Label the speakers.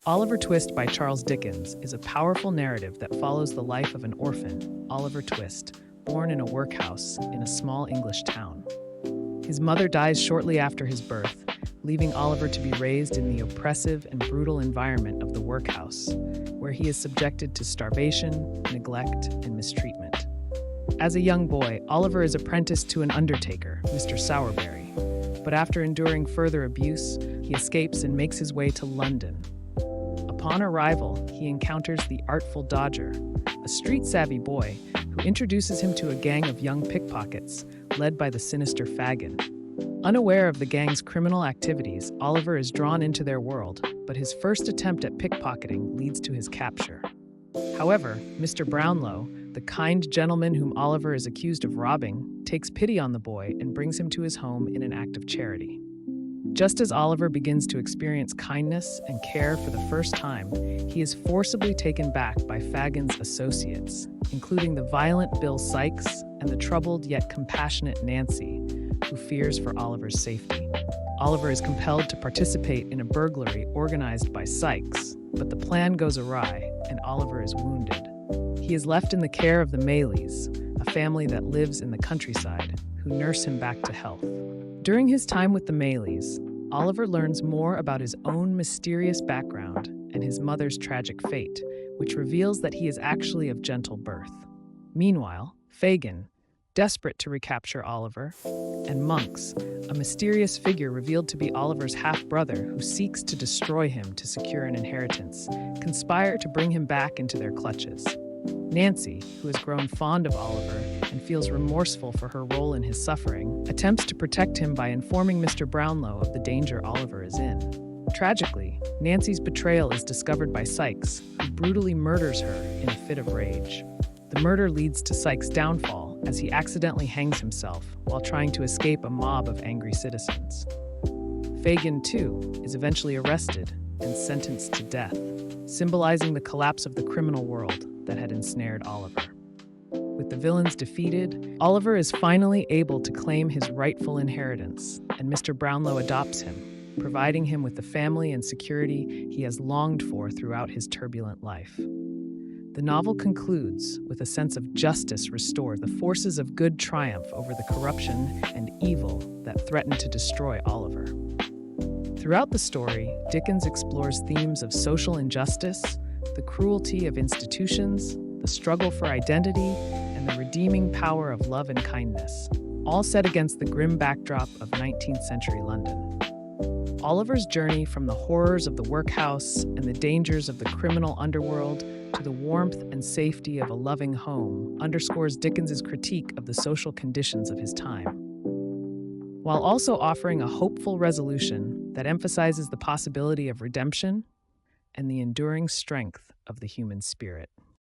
Speaker 1: Oliver Twist by Charles Dickens is a powerful narrative that follows the life of an orphan, Oliver Twist, born in a workhouse in a small English town. His mother dies shortly after his birth, leaving Oliver to be raised in the oppressive and brutal environment of the workhouse, where he is subjected to starvation, neglect, and mistreatment. As a young boy, Oliver is apprenticed to an undertaker, Mr. Sowerberry, but after enduring further abuse, he escapes and makes his way to London. Upon arrival, he encounters the Artful Dodger, a street-savvy boy who introduces him to a gang of young pickpockets led by the sinister Fagin. Unaware of the gang's criminal activities, Oliver is drawn into their world, but his first attempt at pickpocketing leads to his capture. However, Mr. Brownlow, the kind gentleman whom Oliver is accused of robbing, takes pity on the boy and brings him to his home in an act of charity. Just as Oliver begins to experience kindness and care for the first time, he is forcibly taken back by Fagin's associates, including the violent Bill Sikes and the troubled yet compassionate Nancy, who fears for Oliver's safety. Oliver is compelled to participate in a burglary organized by Sikes, but the plan goes awry and Oliver is wounded. He is left in the care of the Maylies, a family that lives in the countryside, who nurse him back to health. During his time with the Maylies, Oliver learns more about his own mysterious background and his mother's tragic fate, which reveals that he is actually of gentle birth. Meanwhile, Fagin, desperate to recapture Oliver, and Monks, a mysterious figure revealed to be Oliver's half-brother who seeks to destroy him to secure an inheritance, conspire to bring him back into their clutches. Nancy, who has grown fond of Oliver and feels remorseful for her role in his suffering, attempts to protect him by informing Mr. Brownlow of the danger Oliver is in. Tragically, Nancy's betrayal is discovered by Sikes, who brutally murders her in a fit of rage. The murder leads to Sikes' downfall as he accidentally hangs himself while trying to escape a mob of angry citizens. Fagin, too, is eventually arrested and sentenced to death, symbolizing the collapse of the criminal world that had ensnared Oliver. With the villains defeated, Oliver is finally able to claim his rightful inheritance, and Mr. Brownlow adopts him, providing him with the family and security he has longed for throughout his turbulent life. The novel concludes with a sense of justice restored, the forces of good triumph over the corruption and evil that threatened to destroy Oliver. Throughout the story, Dickens explores themes of social injustice, the cruelty of institutions, the struggle for identity, and the redeeming power of love and kindness, all set against the grim backdrop of 19th century London. Oliver's journey from the horrors of the workhouse and the dangers of the criminal underworld to the warmth and safety of a loving home underscores Dickens's critique of the social conditions of his time, while also offering a hopeful resolution that emphasizes the possibility of redemption and the enduring strength of the human spirit.